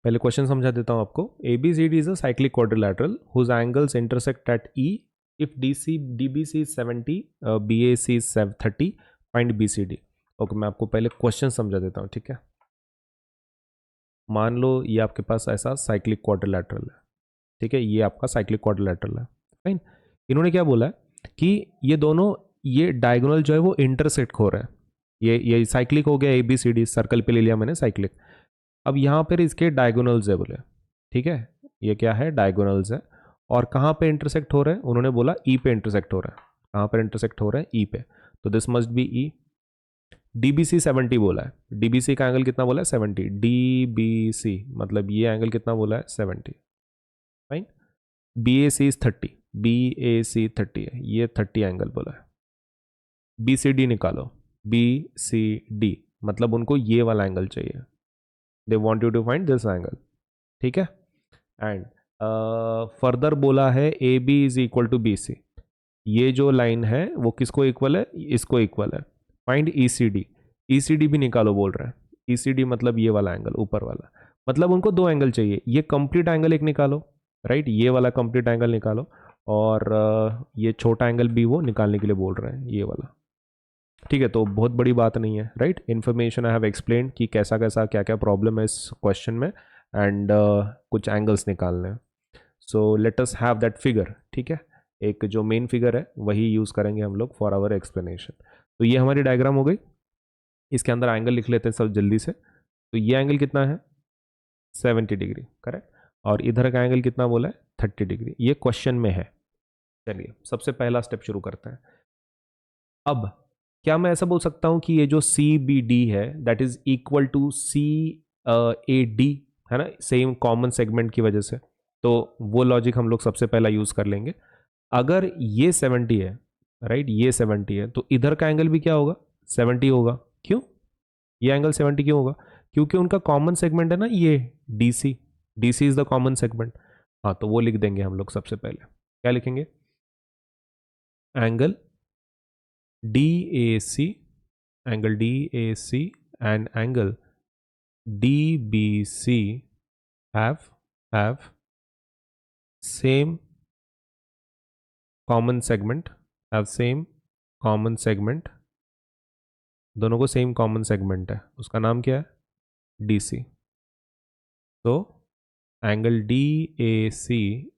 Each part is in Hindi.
पहले क्वेश्चन समझा देता हूँ आपको। ABCD is a cyclic quadrilateral whose angles intersect at E if DBC is 70, BAC is 30, find BCD। Okay, मैं आपको पहले क्वेश्चन समझा देता हूँ, ठीक है। मान लो ये आपके पास ऐसा साइक्लिक क्वाड्रिलैटरल है, ठीक है, ये आपका साइक्लिक क्वाड्रिलैटरल है, फाइन। इन्होंने क्या बोला है कि ये दोनों, ये डायगोनल जो है वो इंटरसेक्ट हो रहा है। ये साइक्लिक हो गया, ABCD सर्कल पे ले लिया मैंने साइक्लिक। अब यहाँ पर इसके डायगोनल्स है बोले, ठीक है, ये क्या है, डायगोनल्स है। और कहाँ पे इंटरसेक्ट हो रहे हैं, उन्होंने बोला ई पे इंटरसेक्ट हो रहा है। कहाँ पर इंटरसेक्ट हो रहा है, ई पे, तो this must be E. DBC 70 बोला है, DBC का एंगल कितना बोला है, 70। DBC मतलब ये एंगल कितना बोला है, 70, फाइन। BAC इज 30, BAC 30 है, ये 30 एंगल बोला है। BCD निकालो, BCD मतलब उनको ये वाला एंगल चाहिए, they want you to find this angle, ठीक है। एंड फर्दर बोला है AB is equal to BC, ये जो लाइन है वो किसको इक्वल है, इसको इक्वल है। फाइंड ECD, ECD भी निकालो बोल रहा है। ECD मतलब ये वाला एंगल, ऊपर वाला, मतलब उनको दो एंगल चाहिए। ये कंप्लीट एंगल एक निकालो, राइट, ये वाला कंप्लीट एंगल निकालो, और ये छोटा एंगल भी वो निकालने के लिए बोल रहे हैं, ये वाला, ठीक है। तो बहुत बड़ी बात नहीं है, right. Information I have explain कि कैसा कैसा क्या क्या प्रॉब्लम है इस क्वेश्चन में, एंड कुछ एंगल्स निकालने हैं। So let us have that figure, ठीक है। एक जो मेन फिगर है वही यूज़ करेंगे हम लोग फॉर आवर एक्सप्लेनेशन। तो ये हमारी डायग्राम हो गई, इसके अंदर एंगल लिख लेते हैं सब जल्दी से। तो ये एंगल कितना है, 70 डिग्री, करेक्ट। और इधर का एंगल कितना बोला है, 30 डिग्री, ये क्वेश्चन में है। चलिए सबसे पहला स्टेप शुरू करते हैं। अब क्या मैं ऐसा बोल सकता हूं कि ये जो CBD है that is equal to CAD, है ना, सेम कॉमन सेगमेंट की वजह से। तो वो लॉजिक हम लोग सबसे पहला यूज कर लेंगे। अगर ये 70 है, राइट, ये 70 है, तो इधर का एंगल भी क्या होगा, 70 होगा। क्यों, ये एंगल 70 क्यों होगा, क्योंकि उनका कॉमन सेगमेंट है ना ये DC, DC is the common segment. हाँ, तो वो लिख देंगे हम लोग सबसे पहले। क्या लिखेंगे, angle DAC, angle DAC and angle DBC have same common segment, have same common segment, दोनों को सेम कॉमन सेगमेंट है, उसका नाम क्या है, DC। तो angle DAC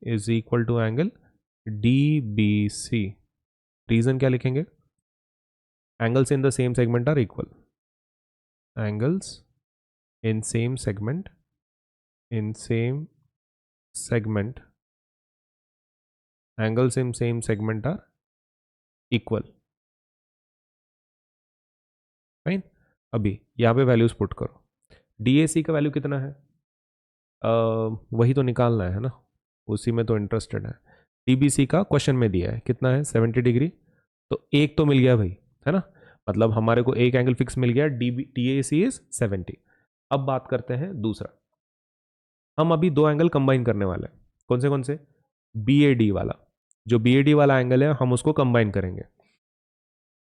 is equal to angle DBC। Reason क्या लिखेंगे, angles in the same segment are equal, angles in same segment, in same segment, angles in same segment are equal, fine. अभी यहाँ पे वैल्यूज पुट करो। DAC का वैल्यू कितना है, वही तो निकालना है ना, उसी में तो इंटरेस्टेड है। DBC का क्वेश्चन में दिया है कितना है, 70 डिग्री, तो एक तो मिल गया भाई, है ना, मतलब हमारे को एक एंगल फिक्स मिल गया, DAC इज 70। अब बात करते हैं दूसरा, हम अभी दो एंगल कंबाइन करने वाले हैं। कौन से, BAD वाला, जो BAD वाला एंगल है हम उसको कंबाइन करेंगे।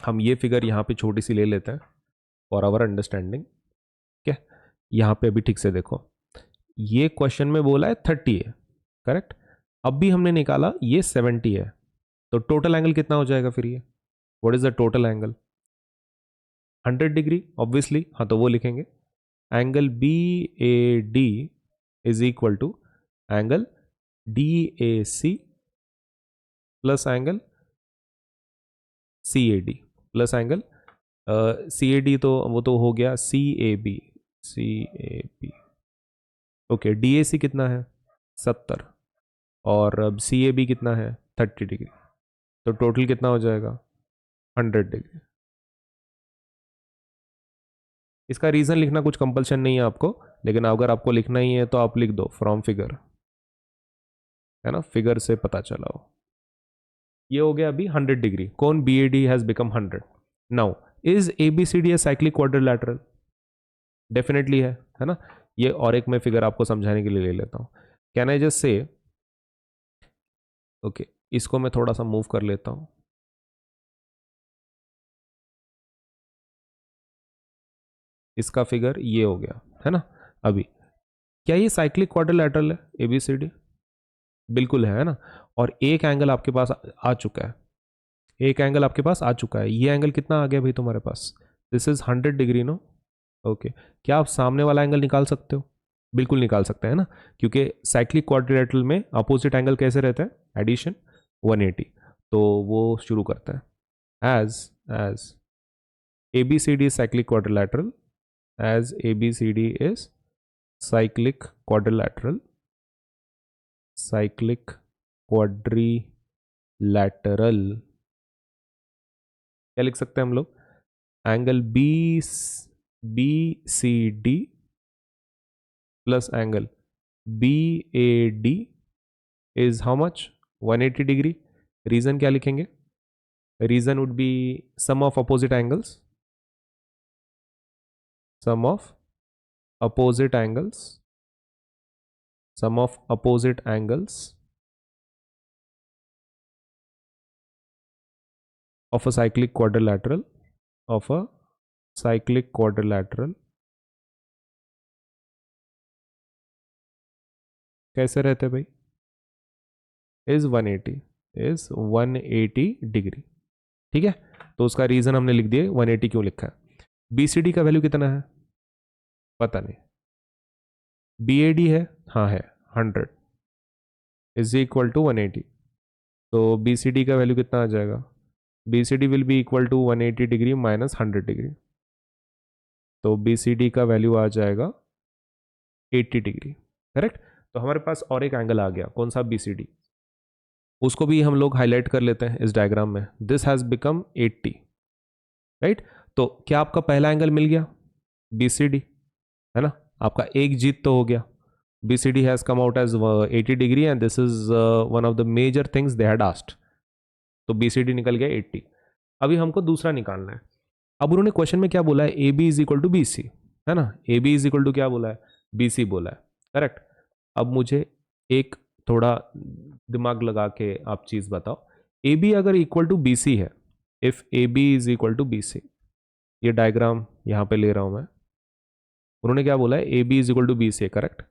हम ये फिगर यहाँ पे छोटी सी ले लेते हैं फॉर आवर अंडरस्टैंडिंग, ठीक है। यहाँ पे अभी ठीक से देखो, ये क्वेश्चन में बोला है 30 है, करेक्ट। अब भी हमने निकाला ये 70 है, तो टोटल एंगल कितना हो जाएगा फिर ये, what is the total angle, 100 degree obviously. हाँ, तो वो लिखेंगे angle BAD is equal to angle DAC plus angle CAD plus angle CAD, तो वो तो हो गया CAB। ओके, DAC कितना है, 70, और अब CAB कितना है, 30 डिग्री, तो टोटल कितना हो जाएगा, 100 डिग्री। इसका रीज़न लिखना कुछ कंपल्शन नहीं है आपको, लेकिन अगर आपको लिखना ही है तो आप लिख दो फ्रॉम फिगर, है ना, फिगर से पता चला हो। ये हो गया अभी 100 डिग्री, कौन, BAD has become 100। Now is ABCD a cyclic quadrilateral, definitely है ना। ये और एक मैं फिगर आपको समझाने के लिए ले लेता हूँ। Can I just say, okay, इसको मैं थोड़ा सा मूव कर लेता हूँ। इसका फिगर ये हो गया, है ना। अभी क्या ये साइक्लिक क्वाड्रिलैटरल है ABCD? बिल्कुल है ना। और एक एंगल आपके पास आ चुका है, एक एंगल आपके पास आ चुका है। ये एंगल कितना आ गया भाई तुम्हारे पास? This is 100 degree no. Okay, क्या आप सामने वाला एंगल निकाल सकते हो? बिल्कुल निकाल सकते हैं ना, क्योंकि साइक्लिक क्वाड्रिलेटरल में अपोजिट एंगल कैसे रहता है? एडिशन 180। तो वो शुरू करता है as ABCD cyclic quadrilateral, as ABCD is cyclic quadrilateral, cyclic quadrilateral, क्या लिख सकते हैं हम लोग? Angle BCD plus angle BAD is how much? 180 degree. Reason क्या लिखेंगे? Reason would be sum of opposite angles, sum of opposite angles, sum of opposite angles of a cyclic quadrilateral, of a cyclic quadrilateral कैसे रहते भाई? Is 180 degree. ठीक है, तो उसका रीजन हमने लिख दिया 180 क्यों लिखा है। BCD का वैल्यू कितना है? पता नहीं। BAD है, हाँ है 100 इज इक्वल टू 180। तो BCD का वैल्यू कितना आ जाएगा? BCD will be equal to 180 degree minus 100 degree. तो BCD का वैल्यू आ जाएगा 80 डिग्री। करेक्ट। तो हमारे पास और एक एंगल आ गया, कौन सा? BCD। उसको भी हम लोग हाईलाइट कर लेते हैं इस डायग्राम में। This has become 80, right. तो क्या आपका पहला एंगल मिल गया? BCD, है ना। आपका एक जीत तो हो गया। BCD has come out as 80 degree and this is one of the major things they had asked. तो BCD निकल गया 80। अभी हमको दूसरा निकालना है। अब उन्होंने क्वेश्चन में क्या बोला है? AB is equal to BC, है ना। AB इज इक्वल टू क्या बोला है? BC बोला है, करेक्ट। अब मुझे एक थोड़ा दिमाग लगा के आप चीज बताओ। AB अगर इक्वल टू BC है, if AB is equal to BC, ये डायग्राम यहां पे ले रहा हूं मैं। उन्होंने क्या बोला है? AB is equal to BC है, करेक्ट।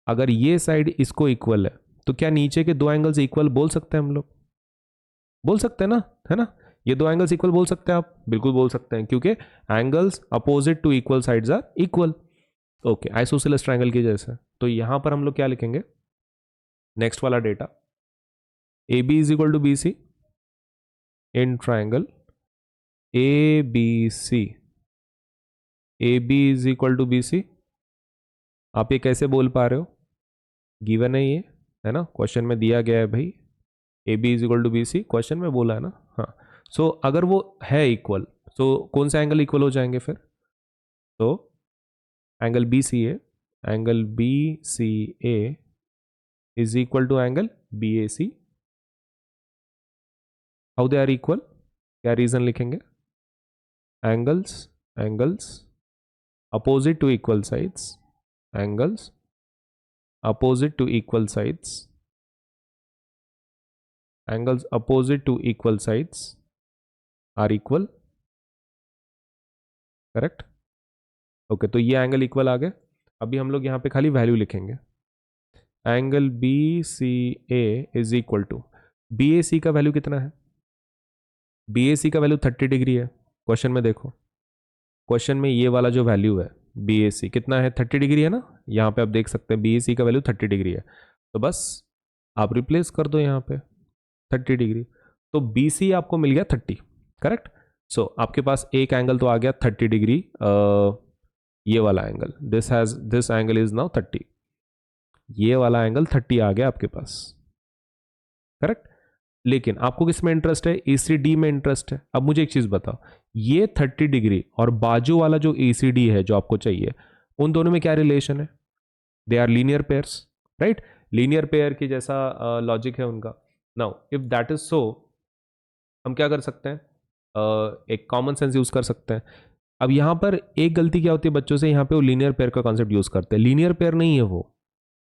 अगर ये साइड इसको इक्वल है, तो क्या नीचे के दो एंगल्स इक्वल बोल सकते हैं हम लोग? बोल सकते हैं ना, है ना। ये दो एंगल्स इक्वल बोल सकते हैं आप, बिल्कुल बोल सकते हैं, क्योंकि angles opposite to equal sides are equal. Okay, isosceles triangle की जैसे। तो यहां पर हम लोग क्या लिखेंगे? नेक्स्ट वाला data, AB is equal to BC in triangle ABC। AB is equal to BC, आप ये कैसे बोल पा रहे हो? गिवन है ये, है ना, क्वेश्चन में दिया गया है भाई। AB is equal to BC question में बोला है ना। हाँ, सो अगर वो है इक्वल, तो कौन सा एंगल इक्वल हो जाएंगे फिर? तो angle BCA, angle BCA is equal to angle BAC। How they are equal? क्या रीजन लिखेंगे? Angles opposite to equal sides, angles opposite to equal sides, angles opposite to equal sides are equal, correct. Okay, तो ये एंगल इक्वल आ गए। अभी हम लोग यहाँ पे खाली वैल्यू लिखेंगे। Angle BCA is equal to, BAC का वैल्यू कितना है? BAC का वैल्यू 30 डिग्री है। क्वेश्चन में देखो, क्वेश्चन में ये वाला जो वैल्यू है BAC कितना है? 30 डिग्री है ना। यहाँ पे आप देख सकते हैं BAC का वैल्यू 30 डिग्री है। तो बस आप रिप्लेस कर दो यहाँ पे 30 डिग्री। तो BC आपको मिल गया 30, करेक्ट। सो आपके पास एक एंगल तो आ गया 30 डिग्री, ये वाला angle, this angle is now 30। ये वाला एंगल 30 आ गया आपके पास, करेक्ट। लेकिन आपको किस में इंटरेस्ट है? ACD में इंटरेस्ट है। अब मुझे एक चीज बताओ, ये 30 डिग्री और बाजू वाला जो ACD है जो आपको चाहिए, उन दोनों में क्या रिलेशन है? They are linear pairs, right. Linear pair की जैसा लॉजिक है उनका। Now if that is so, हम क्या कर सकते हैं? एक कॉमन सेंस यूज कर सकते हैं। अब यहां पर एक गलती क्या होती है बच्चों से, यहां पे वो लीनियर पेयर का कॉन्सेप्ट यूज करते हैं। लीनियर पेयर नहीं है वो,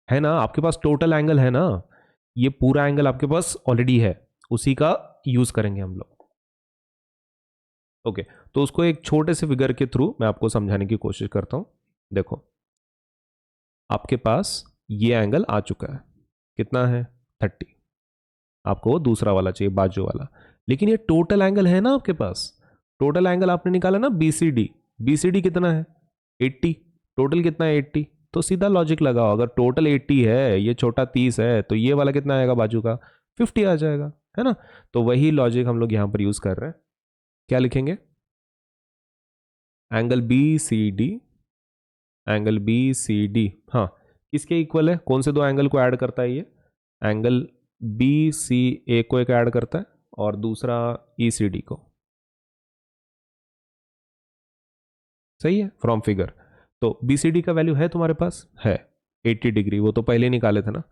है ना। आपके पास टोटल एंगल है ना, ये पूरा एंगल आपके पास ऑलरेडी है, उसी का यूज करेंगे हम लोग। ओके, तो उसको एक छोटे से फिगर के थ्रू मैं आपको समझाने की कोशिश करता हूं। देखो, आपके पास ये एंगल आ चुका है, कितना है 30, आपको वो दूसरा वाला चाहिए बाजू वाला, लेकिन ये टोटल एंगल है ना आपके पास, टोटल एंगल आपने निकाला ना BCD, BCD कितना है 80, टोटल कितना है 80, तो सीधा लॉजिक लगाओ, अगर टोटल 80 है, ये छोटा 30 है, तो ये वाला कितना आएगा बाजू का 50 आ जाएगा, है ना। तो वही लॉजिक हम लोग यहाँ पर यूज कर रहे हैं। क्या लिखेंगे, एंगल BCD, एंगल BCD, हाँ किसके इक्वल है, कौन से दो एंगल को ऐड करता है ये, एंगल BCA को एक ऐड करता है और दूसरा ECD को, सही है फ्रॉम फिगर। तो BCD का वैल्यू है तुम्हारे पास, है 80 डिग्री, वो तो पहले निकाले थे ना।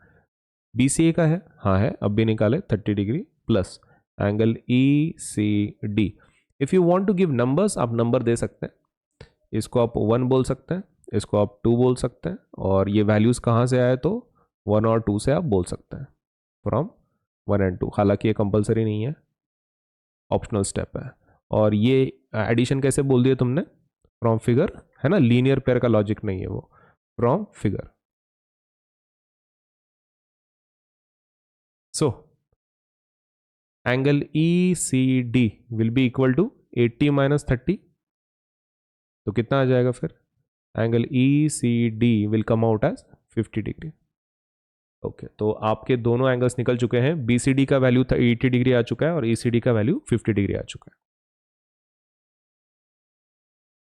BCA का है, हाँ है, अब भी निकाले 30 degree plus angle ECD। If you want to give numbers, आप नंबर दे सकते हैं, इसको आप 1 बोल सकते हैं, इसको आप 2 बोल सकते हैं, और ये वैल्यूज़ कहाँ से आए तो 1 और 2 से आप बोल सकते हैं, फ्रॉम 1 एंड 2। हालांकि ये कंपलसरी नहीं है, ऑप्शनल स्टेप है। और ये एडिशन कैसे बोल दिया तुमने, फ्रॉम फिगर, है ना, लीनियर पेयर का लॉजिक नहीं है वो, from figure. So angle ECD will be equal to 80 minus 30, तो कितना आ जाएगा फिर, angle ECD will come out as 50 degree. Okay, तो आपके दोनों एंगल्स निकल चुके हैं, BCD का वैल्यू 80 डिग्री आ चुका है और ECD का वैल्यू 50 डिग्री आ चुका है।